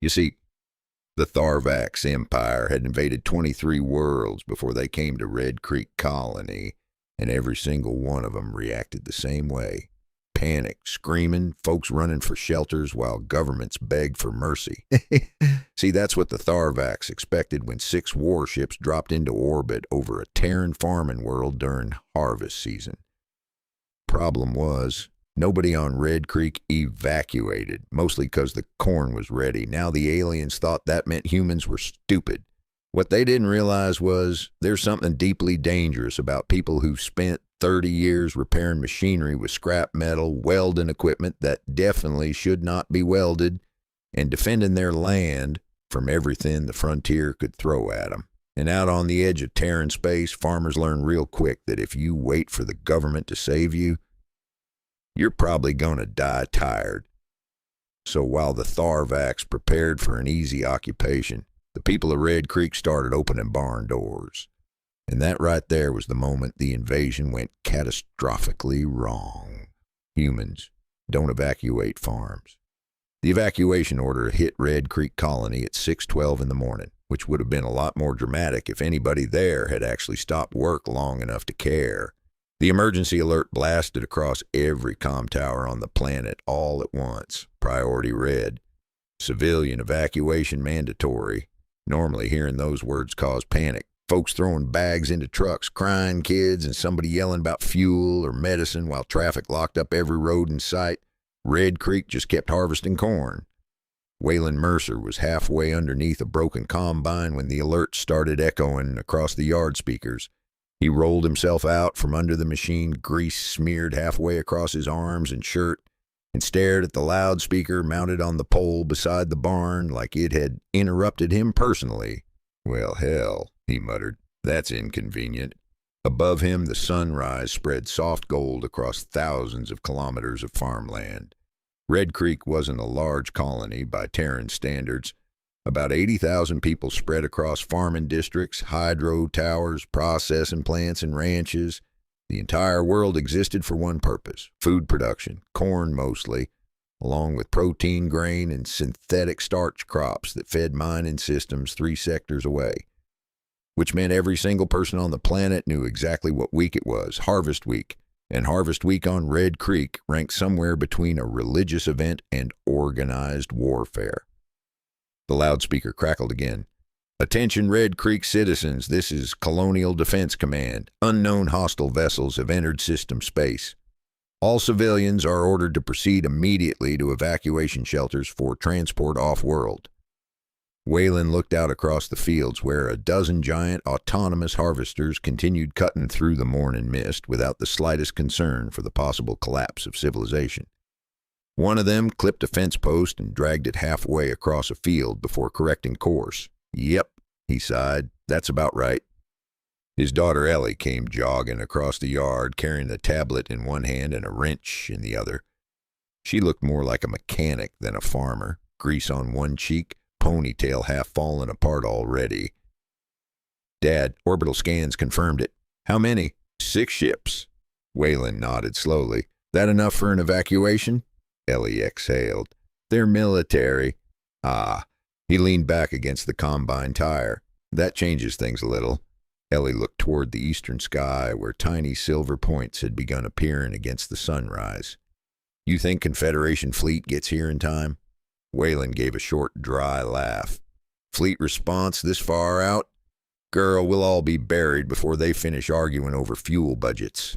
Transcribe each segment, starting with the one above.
You see, the Tharvax Empire had invaded 23 worlds before they came to Red Creek Colony, and every single one of them reacted the same way. Panic, screaming, folks running for shelters while governments begged for mercy. See, that's what the Tharvax expected when 6 warships dropped into orbit over a Terran farming world during harvest season. Problem was, nobody on Red Creek evacuated, mostly because the corn was ready. Now the aliens thought that meant humans were stupid. What they didn't realize was there's something deeply dangerous about people who spent 30 years repairing machinery with scrap metal, welding equipment that definitely should not be welded, and defending their land from everything the frontier could throw at them. And out on the edge of Terran space, farmers learn real quick that if you wait for the government to save you, you're probably going to die tired. So while the Tharvax prepared for an easy occupation, the people of Red Creek started opening barn doors. And that right there was the moment the invasion went catastrophically wrong. Humans don't evacuate farms. The evacuation order hit Red Creek Colony at 6:12 in the morning, which would have been a lot more dramatic if anybody there had actually stopped work long enough to care. The emergency alert blasted across every comm tower on the planet all at once. Priority red. Civilian evacuation mandatory. Normally hearing those words caused panic. Folks throwing bags into trucks, crying kids, and somebody yelling about fuel or medicine while traffic locked up every road in sight. Red Creek just kept harvesting corn. Waylon Mercer was halfway underneath a broken combine when the alert started echoing across the yard speakers. He rolled himself out from under the machine, grease smeared halfway across his arms and shirt, and stared at the loudspeaker mounted on the pole beside the barn like it had interrupted him personally. Well, hell, he muttered. That's inconvenient. Above him, the sunrise spread soft gold across thousands of kilometers of farmland. Red Creek wasn't a large colony by Terran standards. About 80,000 people spread across farming districts, hydro towers, processing plants, and ranches. The entire world existed for one purpose: food production, corn mostly, along with protein, grain, and synthetic starch crops that fed mining systems 3 sectors away. Which meant every single person on the planet knew exactly what week it was, Harvest Week. And Harvest Week on Red Creek ranked somewhere between a religious event and organized warfare. The loudspeaker crackled again. Attention Red Creek citizens, this is Colonial Defense Command. Unknown hostile vessels have entered system space. All civilians are ordered to proceed immediately to evacuation shelters for transport off-world. Waylon looked out across the fields where a dozen giant autonomous harvesters continued cutting through the morning mist without the slightest concern for the possible collapse of civilization. One of them clipped a fence post and dragged it halfway across a field before correcting course. Yep, he sighed. That's about right. His daughter Ellie came jogging across the yard, carrying a tablet in one hand and a wrench in the other. She looked more like a mechanic than a farmer, grease on one cheek, ponytail half fallen apart already. Dad, orbital scans confirmed it. How many? 6 ships. Waylon nodded slowly. That enough for an evacuation? Ellie exhaled. They're military. Ah. He leaned back against the combine tire. That changes things a little. Ellie looked toward the eastern sky where tiny silver points had begun appearing against the sunrise. You think Confederation fleet gets here in time? Waylon gave a short, dry laugh. Fleet response this far out? Girl, we'll all be buried before they finish arguing over fuel budgets.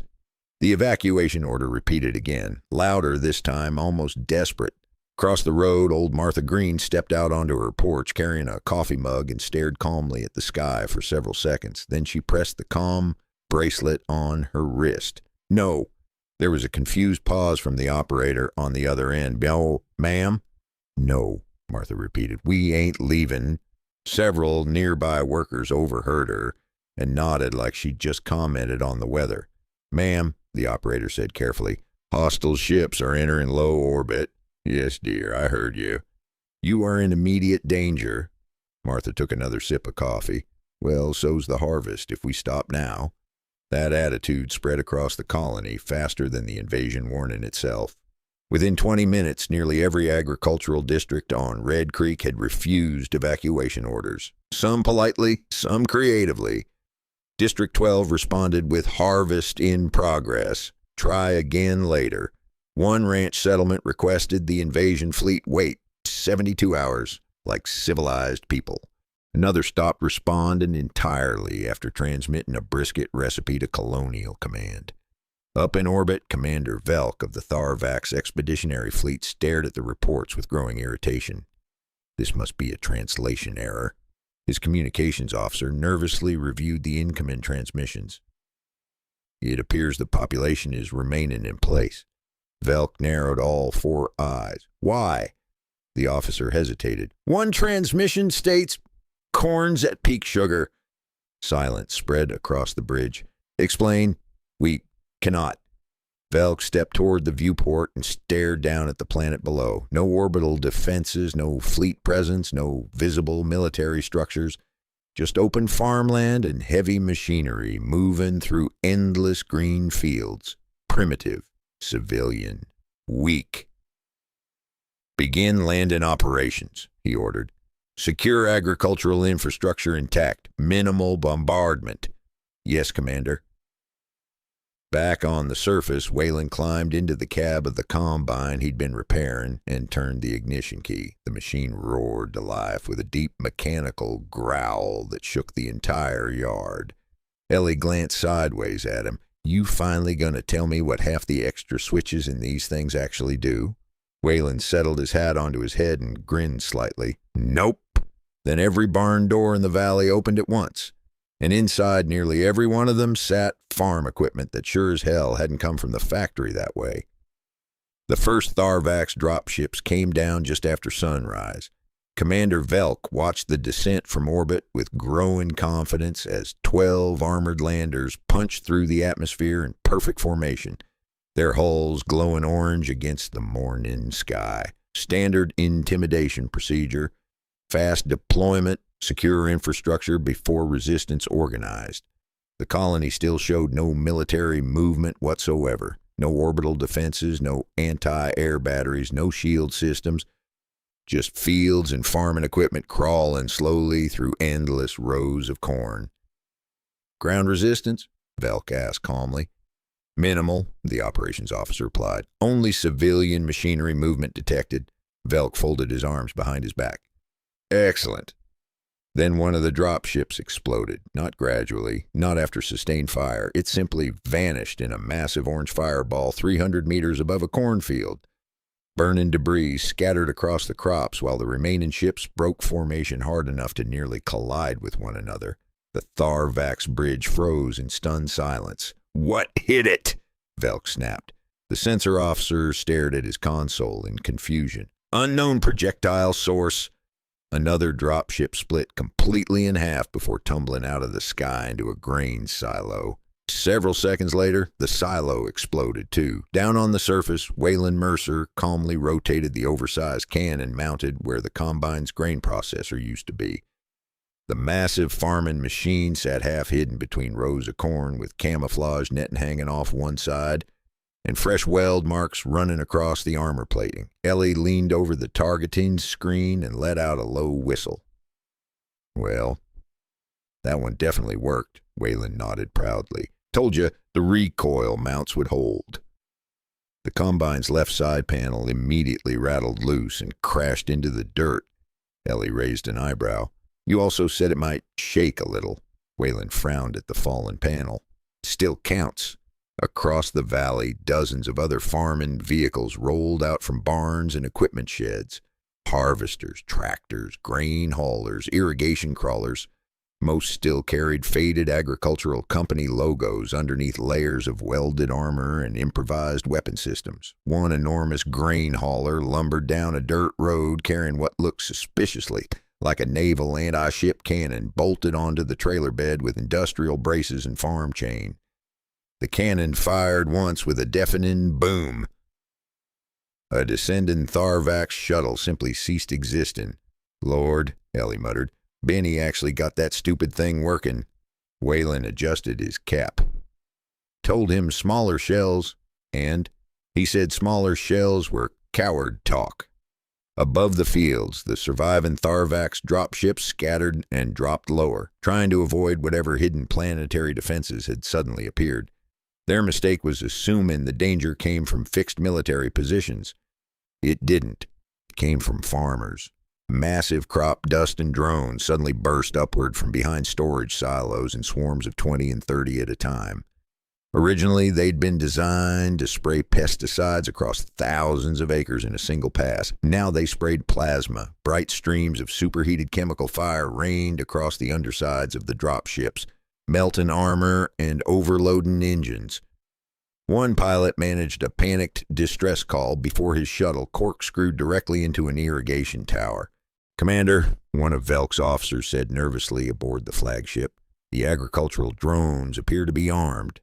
The evacuation order repeated again, louder this time, almost desperate. Across the road, old Martha Green stepped out onto her porch carrying a coffee mug and stared calmly at the sky for several seconds. Then she pressed the comm bracelet on her wrist. No. There was a confused pause from the operator on the other end. Oh, ma'am? No, Martha repeated. We ain't leaving. Several nearby workers overheard her and nodded like she'd just commented on the weather. Ma'am, the operator said carefully, hostile ships are entering low orbit. Yes, dear, I heard you. You are in immediate danger. Martha took another sip of coffee. Well, so's the harvest if we stop now. That attitude spread across the colony faster than the invasion warning itself. Within 20 minutes, nearly every agricultural district on Red Creek had refused evacuation orders. Some politely, some creatively. District 12 responded with harvest in progress. Try again later. One ranch settlement requested the invasion fleet wait 72 hours, like civilized people. Another stopped responding entirely after transmitting a brisket recipe to Colonial Command. Up in orbit, Commander Velk of the Tharvax Expeditionary Fleet stared at the reports with growing irritation. This must be a translation error. His communications officer nervously reviewed the incoming transmissions. It appears the population is remaining in place. Velk narrowed all four eyes. Why? The officer hesitated. One transmission states, corns at peak sugar. Silence spread across the bridge. Explain. We cannot. Velk stepped toward the viewport and stared down at the planet below. No orbital defenses, no fleet presence, no visible military structures. Just open farmland and heavy machinery moving through endless green fields. Primitive, civilian, weak. Begin landing operations, he ordered. Secure agricultural infrastructure intact. Minimal bombardment. Yes, Commander. Back on the surface, Wayland climbed into the cab of the combine he'd been repairing and turned the ignition key. The machine roared to life with a deep mechanical growl that shook the entire yard. Ellie glanced sideways at him. You finally gonna tell me what half the extra switches in these things actually do? Wayland settled his hat onto his head and grinned slightly. Nope. Then every barn door in the valley opened at once. And inside nearly every one of them sat farm equipment that sure as hell hadn't come from the factory that way. The first Tharvax dropships came down just after sunrise. Commander Velk watched the descent from orbit with growing confidence as 12 armored landers punched through the atmosphere in perfect formation, their hulls glowing orange against the morning sky. Standard intimidation procedure, fast deployment, secure infrastructure before resistance organized. The colony still showed no military movement whatsoever. No orbital defenses, no anti-air batteries, no shield systems. Just fields and farming equipment crawling slowly through endless rows of corn. Ground resistance? Velk asked calmly. Minimal, the operations officer replied. Only civilian machinery movement detected. Velk folded his arms behind his back. Excellent. Then one of the drop ships exploded, not gradually, not after sustained fire. It simply vanished in a massive orange fireball 300 meters above a cornfield. Burning debris scattered across the crops while the remaining ships broke formation hard enough to nearly collide with one another. The Tharvax bridge froze in stunned silence. What hit it? Velk snapped. The sensor officer stared at his console in confusion. Unknown projectile source. Another dropship split completely in half before tumbling out of the sky into a grain silo. Several seconds later, the silo exploded too. Down on the surface, Wayland Mercer calmly rotated the oversized cannon mounted where the combine's grain processor used to be. The massive farming machine sat half hidden between rows of corn with camouflage netting hanging off one side and fresh weld marks running across the armor plating. Ellie leaned over the targeting screen and let out a low whistle. Well, that one definitely worked, Wayland nodded proudly. Told you the recoil mounts would hold. The combine's left side panel immediately rattled loose and crashed into the dirt. Ellie raised an eyebrow. You also said it might shake a little. Wayland frowned at the fallen panel. Still counts. Across the valley, dozens of other farming vehicles rolled out from barns and equipment sheds. Harvesters, tractors, grain haulers, irrigation crawlers. Most still carried faded agricultural company logos underneath layers of welded armor and improvised weapon systems. One enormous grain hauler lumbered down a dirt road carrying what looked suspiciously like a naval anti-ship cannon bolted onto the trailer bed with industrial braces and farm chain. The cannon fired once with a deafening boom. A descending Tharvax shuttle simply ceased existing. Lord, Ellie muttered, Benny actually got that stupid thing working. Wayland adjusted his cap. Told him smaller shells, and He said smaller shells were coward talk. Above the fields, the surviving Tharvax dropships scattered and dropped lower, trying to avoid whatever hidden planetary defenses had suddenly appeared. Their mistake was assuming the danger came from fixed military positions. It didn't. It came from farmers. Massive crop dust and drones suddenly burst upward from behind storage silos in swarms of 20 and 30 at a time. Originally, they'd been designed to spray pesticides across thousands of acres in a single pass. Now they sprayed plasma. Bright streams of superheated chemical fire rained across the undersides of the dropships, melting armor and overloading engines. One pilot managed a panicked distress call before his shuttle corkscrewed directly into an irrigation tower. "Commander," one of Velk's officers said nervously aboard the flagship, "the agricultural drones appear to be armed."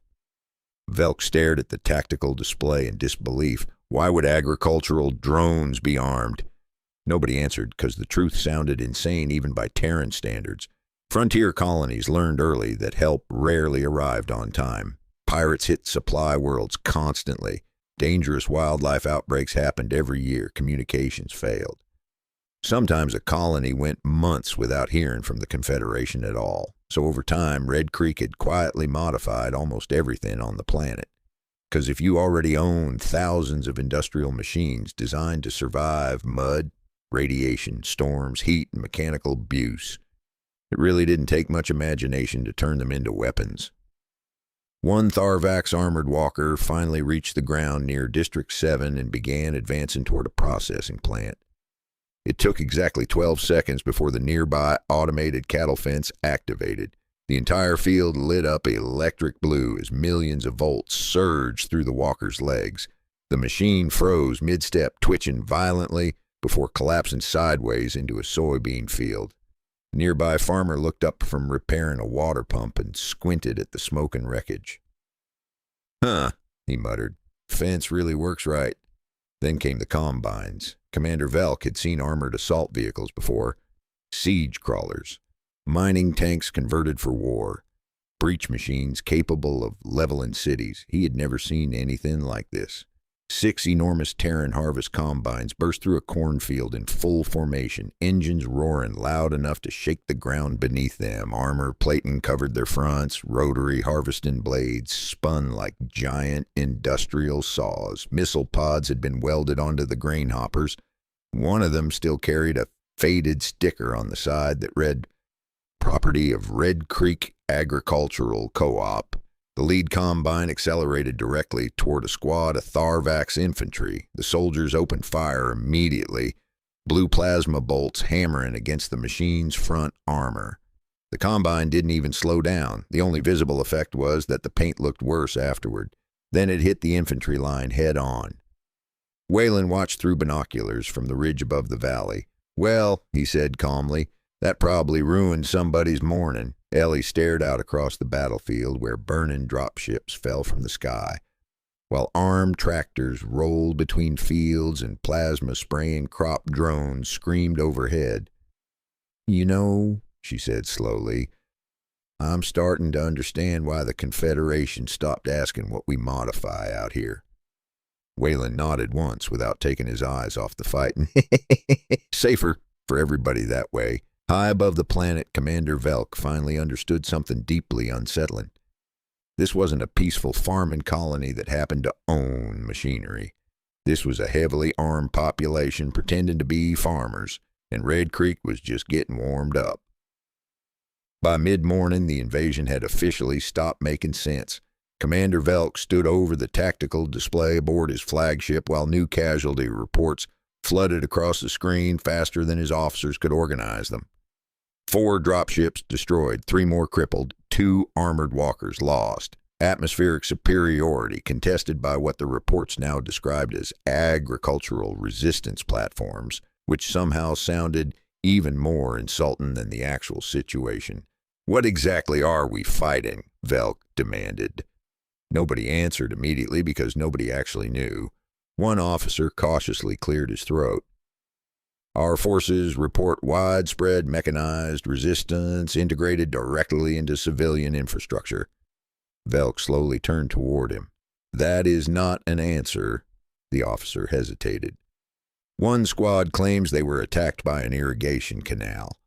Velk stared at the tactical display in disbelief. Why would agricultural drones be armed? Nobody answered, because the truth sounded insane even by Terran standards. Frontier colonies learned early that help rarely arrived on time. Pirates hit supply worlds constantly. Dangerous wildlife outbreaks happened every year. Communications failed. Sometimes a colony went months without hearing from the Confederation at all. So over time, Red Creek had quietly modified almost everything on the planet. Because if you already own thousands of industrial machines designed to survive mud, radiation, storms, heat, and mechanical abuse, it really didn't take much imagination to turn them into weapons. One Tharvax armored walker finally reached the ground near District 7 and began advancing toward a processing plant. It took exactly 12 seconds before the nearby automated cattle fence activated. The entire field lit up electric blue as millions of volts surged through the walker's legs. The machine froze mid-step, twitching violently before collapsing sideways into a soybean field. A nearby farmer looked up from repairing a water pump and squinted at the smoking wreckage. "Huh," he muttered. "Fence really works right." Then came the combines. Commander Velk had seen armored assault vehicles before. Siege crawlers. Mining tanks converted for war. Breach machines capable of leveling cities. He had never seen anything like this. 6 enormous Terran harvest combines burst through a cornfield in full formation, engines roaring loud enough to shake the ground beneath them. Armor plating covered their fronts. Rotary harvesting blades spun like giant industrial saws. Missile pods had been welded onto the grain hoppers. One of them still carried a faded sticker on the side that read, "Property of Red Creek Agricultural Co-op." The lead combine accelerated directly toward a squad of Tharvax infantry. The soldiers opened fire immediately, blue plasma bolts hammering against the machine's front armor. The combine didn't even slow down. The only visible effect was that the paint looked worse afterward. Then it hit the infantry line head on. Wayland watched through binoculars from the ridge above the valley. "Well," he said calmly, "that probably ruined somebody's morning." Ellie stared out across the battlefield where burning dropships fell from the sky, while armed tractors rolled between fields and plasma-spraying crop drones screamed overhead. "You know," she said slowly, "I'm starting to understand why the Confederation stopped asking what we modify out here." Wayland nodded once without taking his eyes off the fight. "Safer for everybody that way." High above the planet, Commander Velk finally understood something deeply unsettling. This wasn't a peaceful farming colony that happened to own machinery. This was a heavily armed population pretending to be farmers, and Red Creek was just getting warmed up. By mid-morning, the invasion had officially stopped making sense. Commander Velk stood over the tactical display aboard his flagship while new casualty reports flooded across the screen faster than his officers could organize them. 4 dropships destroyed, 3 more crippled, 2 armored walkers lost. Atmospheric superiority contested by what the reports now described as agricultural resistance platforms, which somehow sounded even more insulting than the actual situation. "What exactly are we fighting?" Velk demanded. Nobody answered immediately because nobody actually knew. One officer cautiously cleared his throat. "Our forces report widespread mechanized resistance integrated directly into civilian infrastructure." Velk slowly turned toward him. "That is not an answer." The officer hesitated. One squad claims they were attacked by an irrigation canal.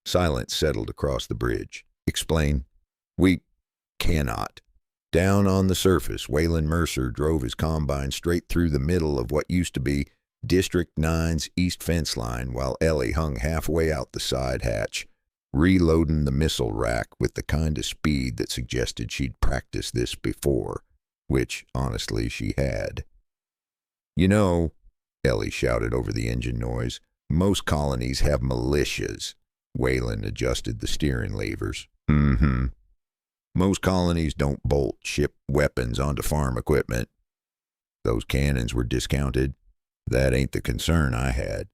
Silence settled across the bridge. Explain. We cannot. Down on the surface, Waylon Mercer drove his combine straight through the middle of what used to be District 9's east fence line while Ellie hung halfway out the side hatch, reloading the missile rack with the kind of speed that suggested she'd practiced this before, which, honestly, she had. You know, Ellie shouted over the engine noise, most colonies have militias. Waylon adjusted the steering levers. Most colonies don't bolt ship weapons onto farm equipment. Those cannons were discounted. That ain't the concern I had.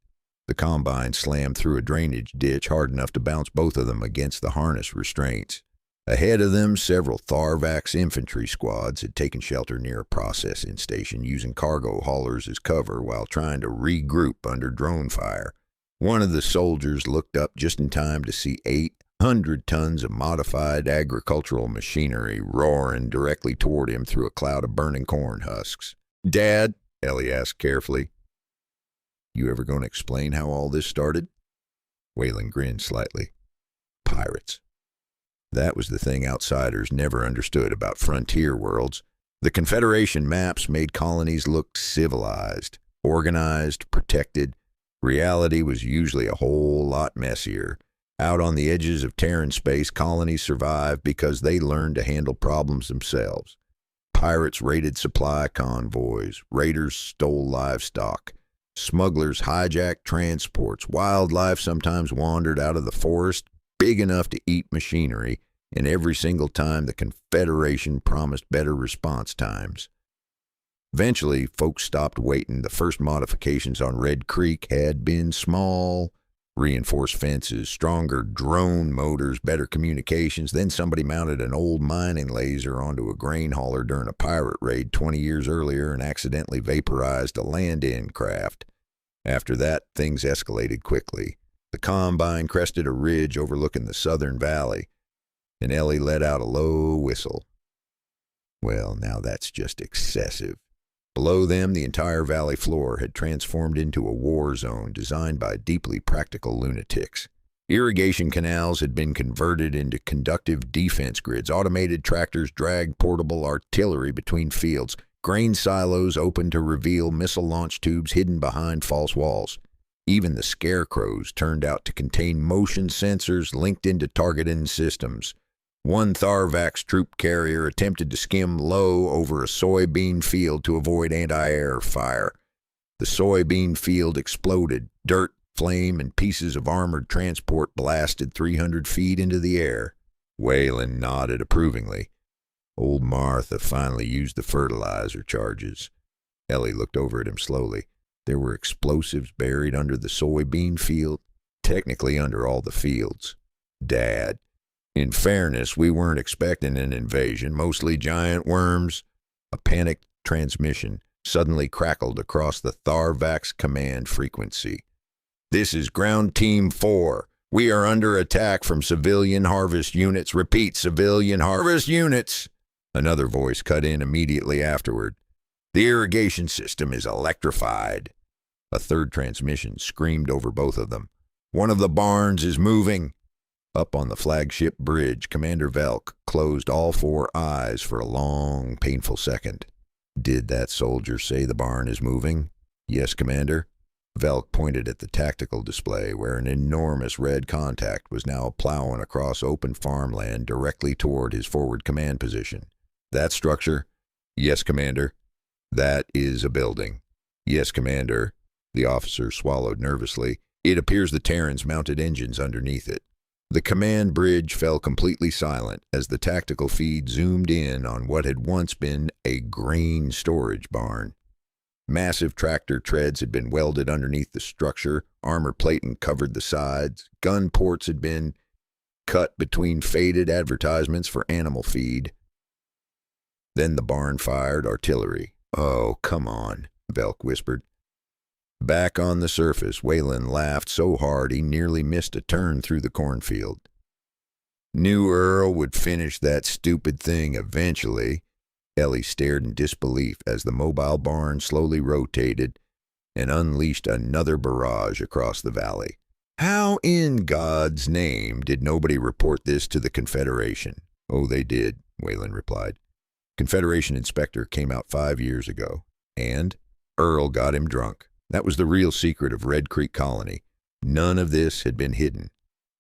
The combine slammed through a drainage ditch hard enough to bounce both of them against the harness restraints. Ahead of them, several Tharvax infantry squads had taken shelter near a processing station, using cargo haulers as cover while trying to regroup under drone fire. One of the soldiers looked up just in time to see 800 tons of modified agricultural machinery roaring directly toward him through a cloud of burning corn husks. "Dad," Ellie asked carefully, "you ever going to explain how all this started?" Waylon grinned slightly. Pirates. That was the thing outsiders never understood about frontier worlds. The Confederation maps made colonies look civilized, organized, protected. Reality was usually a whole lot messier. Out on the edges of Terran space, colonies survived because they learned to handle problems themselves. Pirates raided supply convoys, raiders stole livestock, smugglers hijacked transports, wildlife sometimes wandered out of the forest big enough to eat machinery, and every single time the Confederation promised better response times. Eventually, folks stopped waiting. The first modifications on Red Creek had been small. Reinforced fences, stronger drone motors, better communications. Then somebody mounted an old mining laser onto a grain hauler during a pirate raid 20 years earlier and accidentally vaporized a land-in craft. After that, things escalated quickly. The combine crested a ridge overlooking the southern valley, and Ellie let out a low whistle. Well, now that's just excessive. Below them, the entire valley floor had transformed into a war zone designed by deeply practical lunatics. Irrigation canals had been converted into conductive defense grids. Automated tractors dragged portable artillery between fields. Grain silos opened to reveal missile launch tubes hidden behind false walls. Even the scarecrows turned out to contain motion sensors linked into targeting systems. One Tharvax troop carrier attempted to skim low over a soybean field to avoid anti-air fire. The soybean field exploded. Dirt, flame, and pieces of armored transport blasted 300 feet into the air. Waylon nodded approvingly. Old Martha finally used the fertilizer charges. Ellie looked over at him slowly. There were explosives buried under the soybean field, technically under all the fields. Dad. In fairness, we weren't expecting an invasion, mostly giant worms. A panicked transmission suddenly crackled across the Tharvax command frequency. "This is Ground Team 4. We are under attack from civilian harvest units. Repeat, civilian harvest units." Another voice cut in immediately afterward. "The irrigation system is electrified." A third transmission screamed over both of them. "One of the barns is moving." Up on the flagship bridge, Commander Velk closed all four eyes for a long, painful second. "Did that soldier say the barn is moving?" "Yes, Commander." Velk pointed at the tactical display where an enormous red contact was now plowing across open farmland directly toward his forward command position. "That structure?" "Yes, Commander." "That is a building." "Yes, Commander." The officer swallowed nervously. "It appears the Terrans mounted engines underneath it." The command bridge fell completely silent as the tactical feed zoomed in on what had once been a grain storage barn. Massive tractor treads had been welded underneath the structure, armor plating covered the sides, gun ports had been cut between faded advertisements for animal feed. Then the barn fired artillery. "Oh, come on," Velk whispered. Back on the surface, Waylon laughed so hard he nearly missed a turn through the cornfield. "Knew Earl would finish that stupid thing eventually. Ellie stared in disbelief as the mobile barn slowly rotated and unleashed another barrage across the valley. How in God's name did nobody report this to the Confederation? Oh, they did, Wayland replied. Confederation inspector came out 5 years ago, and Earl got him drunk. That was the real secret of Red Creek Colony. None of this had been hidden.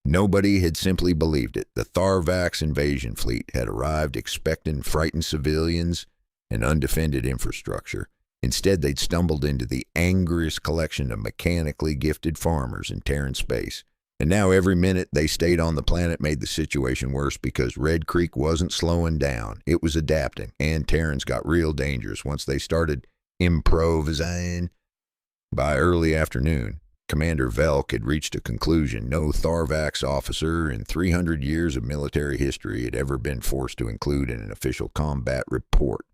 Nobody had simply believed it. The Tharvax invasion fleet had arrived expecting frightened civilians and undefended infrastructure. Instead, they'd stumbled into the angriest collection of mechanically gifted farmers in Terran space. And now every minute they stayed on the planet made the situation worse because Red Creek wasn't slowing down. It was adapting, and Terrans got real dangerous once they started improvising. By early afternoon, Commander Velk had reached a conclusion no Tharvax officer in 300 years of military history had ever been forced to include in an official combat report.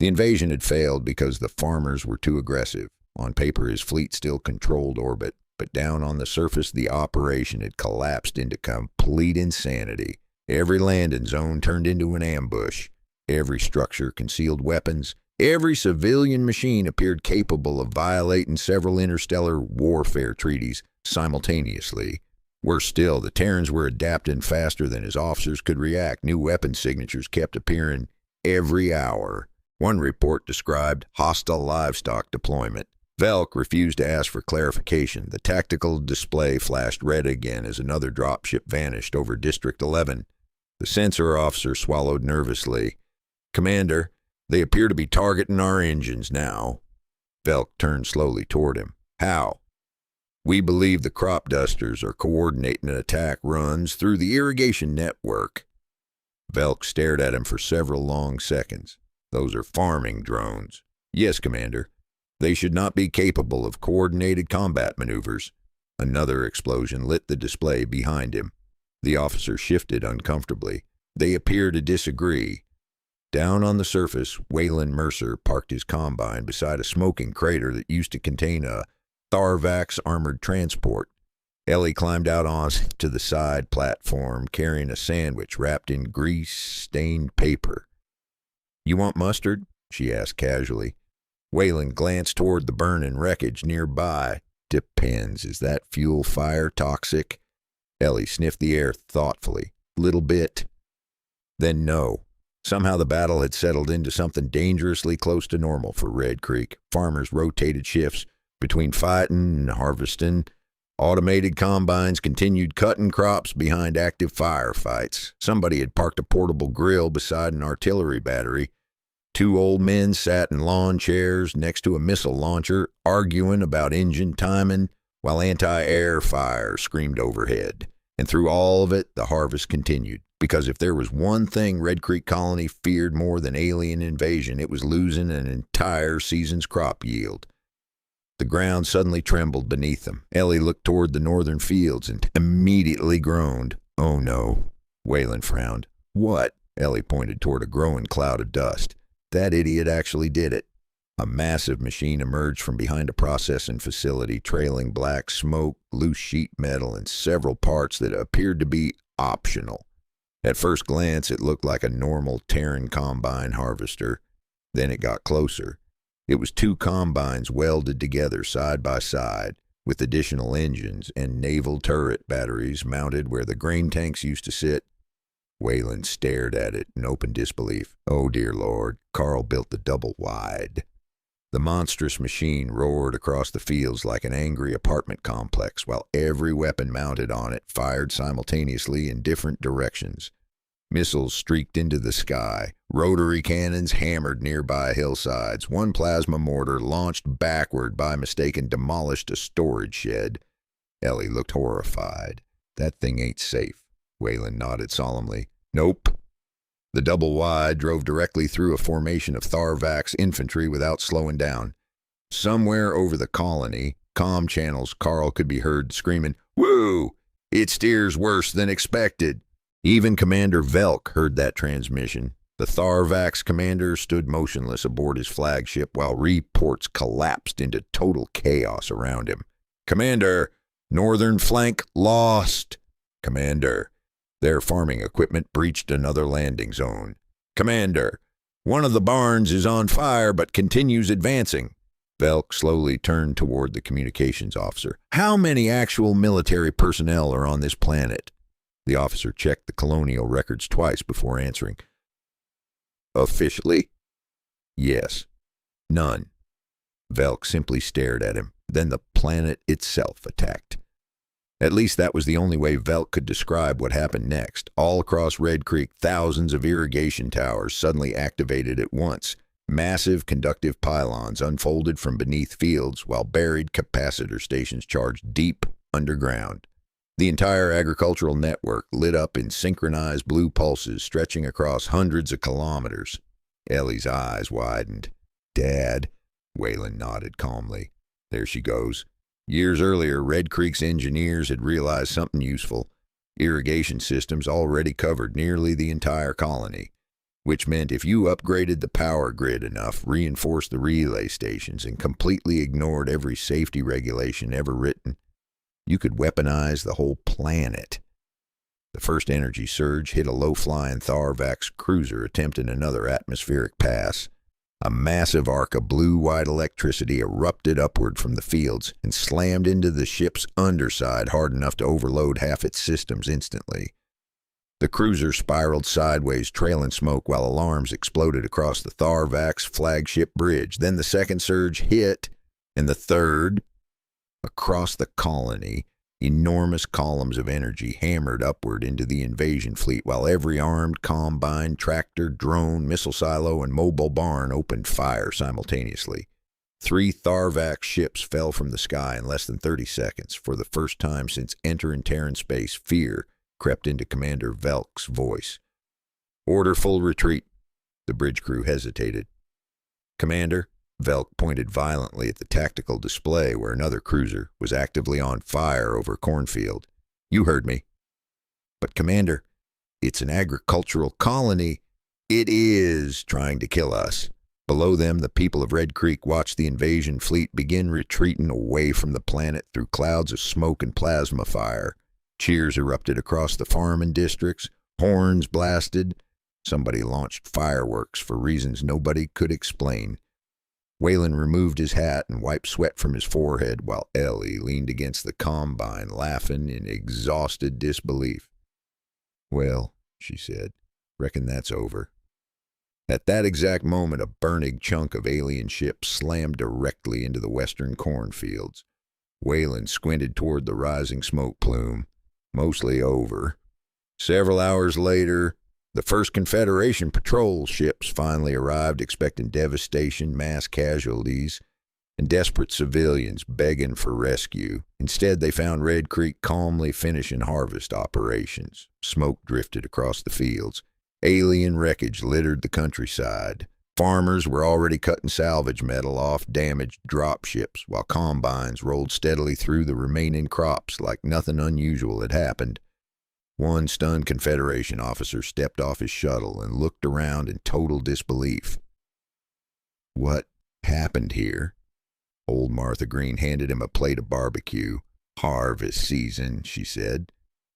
The invasion had failed because the farmers were too aggressive. On paper, his fleet still controlled orbit, but down on the surface, the operation had collapsed into complete insanity. Every landing zone turned into an ambush. Every structure concealed weapons. Every civilian machine appeared capable of violating several interstellar warfare treaties simultaneously. Worse still, the Terrans were adapting faster than his officers could react. New weapon signatures kept appearing every hour. One report described hostile livestock deployment. Velk refused to ask for clarification. The tactical display flashed red again as another dropship vanished over District 11. The sensor officer swallowed nervously. "Commander, they appear to be targeting our engines now." Velk turned slowly toward him. "How?" "We believe the crop dusters are coordinating attack runs through the irrigation network." Velk stared at him for several long seconds. "Those are farming drones." "Yes, Commander. They should not be capable of coordinated combat maneuvers." Another explosion lit the display behind him. The officer shifted uncomfortably. They appear to disagree. Down on the surface, Wayland Mercer parked his combine beside a smoking crater that used to contain a Tharvax armored transport. Ellie climbed out onto the side platform, carrying a sandwich wrapped in grease-stained paper. "You want mustard?" she asked casually. Wayland glanced toward the burning wreckage nearby. "Depends. Is that fuel fire toxic?" Ellie sniffed the air thoughtfully. "Little bit." Then no. Somehow the battle had settled into something dangerously close to normal for Red Creek. Farmers rotated shifts between fighting and harvesting. Automated combines continued cutting crops behind active firefights. Somebody had parked a portable grill beside an artillery battery. 2 old men sat in lawn chairs next to a missile launcher, arguing about engine timing, while anti-air fire screamed overhead. And through all of it, the harvest continued. Because if there was one thing Red Creek Colony feared more than alien invasion, it was losing an entire season's crop yield. The ground suddenly trembled beneath them. Ellie looked toward the northern fields and immediately groaned. "Oh no." Wayland frowned. "What?" Ellie pointed toward a growing cloud of dust. "That idiot actually did it." A massive machine emerged from behind a processing facility, trailing black smoke, loose sheet metal, and several parts that appeared to be optional. At first glance, it looked like a normal Terran combine harvester. Then it got closer. It was 2 combines welded together side by side, with additional engines and naval turret batteries mounted where the grain tanks used to sit. Wayland stared at it in open disbelief. "Oh, dear Lord, Carl built the double wide." The monstrous machine roared across the fields like an angry apartment complex, while every weapon mounted on it fired simultaneously in different directions. Missiles streaked into the sky. Rotary cannons hammered nearby hillsides. One plasma mortar, launched backward by mistake, and demolished a storage shed. Ellie looked horrified. "That thing ain't safe." Wayland nodded solemnly. "Nope." The double wide drove directly through a formation of Tharvax infantry without slowing down. Somewhere over the colony, comm channels, Carl could be heard screaming, "Woo! It steers worse than expected." Even Commander Velk heard that transmission. The Tharvax commander stood motionless aboard his flagship while reports collapsed into total chaos around him. "Commander, northern flank lost." "Commander, their farming equipment breached another landing zone." "Commander, One of the barns is on fire but continues advancing. Velk slowly turned toward the communications officer. How many actual military personnel are on this planet? The officer checked the colonial records twice before answering. Officially? Yes. None. Velk simply stared at him. Then the planet itself attacked. At least that was the only way Velk could describe what happened next. All across Red Creek, thousands of irrigation towers suddenly activated at once. Massive conductive pylons unfolded from beneath fields, while buried capacitor stations charged deep underground. The entire agricultural network lit up in synchronized blue pulses stretching across hundreds of kilometers. Ellie's eyes widened. Dad, Waylon nodded calmly. There she goes. Years earlier, Red Creek's engineers had realized something useful. Irrigation systems already covered nearly the entire colony, which meant if you upgraded the power grid enough, reinforced the relay stations, and completely ignored every safety regulation ever written, you could weaponize the whole planet. The first energy surge hit a low-flying Tharvax cruiser attempting another atmospheric pass. A massive arc of blue-white electricity erupted upward from the fields and slammed into the ship's underside hard enough to overload half its systems instantly. The cruiser spiraled sideways, trailing smoke, while alarms exploded across the Tharvax flagship bridge. Then the second surge hit, and the third. Across the colony, enormous columns of energy hammered upward into the invasion fleet, while every armed combine, tractor, drone, missile silo, and mobile barn opened fire simultaneously. 3 Tharvax ships fell from the sky in less than 30 seconds. For the first time since entering Terran space, fear crept into Commander Velk's voice. Order full retreat. The bridge crew hesitated. Commander, Velk pointed violently at the tactical display where another cruiser was actively on fire over a cornfield. You heard me. But Commander, it's an agricultural colony. It is trying to kill us. Below them, the people of Red Creek watched the invasion fleet begin retreating away from the planet through clouds of smoke and plasma fire. Cheers erupted across the farming districts. Horns blasted. Somebody launched fireworks for reasons nobody could explain. Waylon removed his hat and wiped sweat from his forehead while Ellie leaned against the combine, laughing in exhausted disbelief. Well, she said, reckon that's over. At that exact moment, a burning chunk of alien ship slammed directly into the western cornfields. Waylon squinted toward the rising smoke plume. Mostly over. Several hours later, the first Confederation patrol ships finally arrived, expecting devastation, mass casualties, and desperate civilians begging for rescue. Instead, they found Red Creek calmly finishing harvest operations. Smoke drifted across the fields. Alien wreckage littered the countryside. Farmers were already cutting salvage metal off damaged drop ships, while combines rolled steadily through the remaining crops like nothing unusual had happened. One stunned Confederation officer stepped off his shuttle and looked around in total disbelief. What happened here? Old Martha Green handed him a plate of barbecue. Harvest season, she said.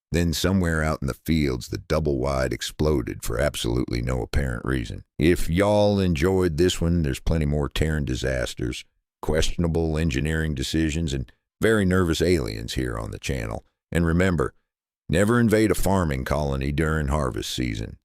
Then somewhere out in the fields, the double-wide exploded for absolutely no apparent reason. If y'all enjoyed this one, there's plenty more Terran disasters, questionable engineering decisions, and very nervous aliens here on the channel. And remember, never invade a farming colony during harvest season.